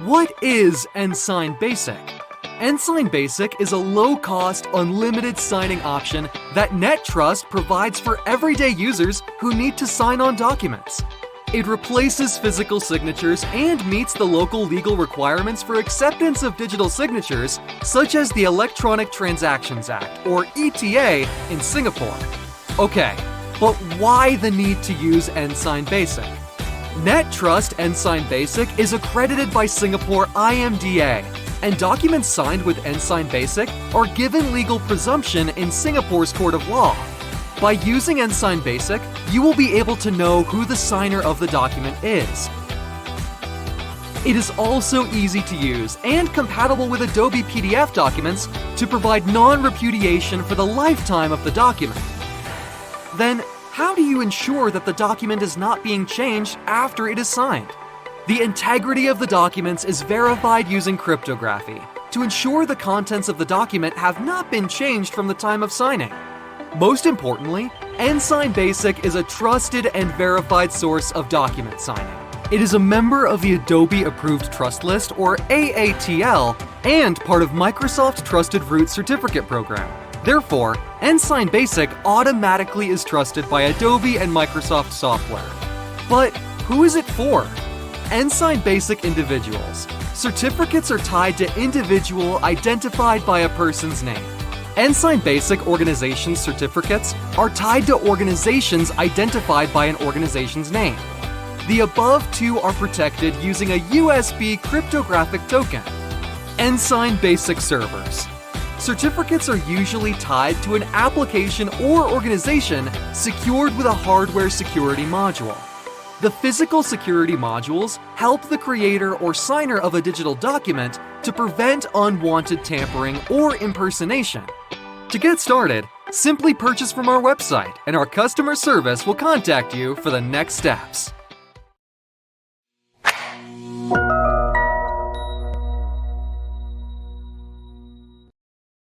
What is nSignBasic? nSignBasic is a low-cost, unlimited signing option that Netrust provides for everyday users who need to sign on documents. It replaces physical signatures and meets the local legal requirements for acceptance of digital signatures, such as the Electronic Transactions Act, or ETA, in Singapore. Okay, but why the need to use nSignBasic? Netrust nSignBasic is accredited by Singapore IMDA, and documents signed with nSignBasic are given legal presumption in Singapore's Court of Law. By using nSignBasic, you will be able to know who the signer of the document is. It is also easy to use and compatible with Adobe PDF documents to provide non-repudiation for the lifetime of the document. Then, how do you ensure that the document is not being changed after it is signed? The integrity of the documents is verified using cryptography to ensure the contents of the document have not been changed from the time of signing. Most importantly, nSignBasic is a trusted and verified source of document signing. It is a member of the Adobe Approved Trust List, or AATL, and part of Microsoft's Trusted Root Certificate program. Therefore, nSignBasic automatically is trusted by Adobe and Microsoft software. But who is it for? nSignBasic individuals. Certificates are tied to individual identified by a person's name. nSignBasic organization certificates are tied to organizations identified by an organization's name. The above two are protected using a USB cryptographic token. nSignBasic servers. Certificates are usually tied to an application or organization secured with a hardware security module. The physical security modules help the creator or signer of a digital document to prevent unwanted tampering or impersonation. To get started, simply purchase from our website, and our customer service will contact you for the next steps.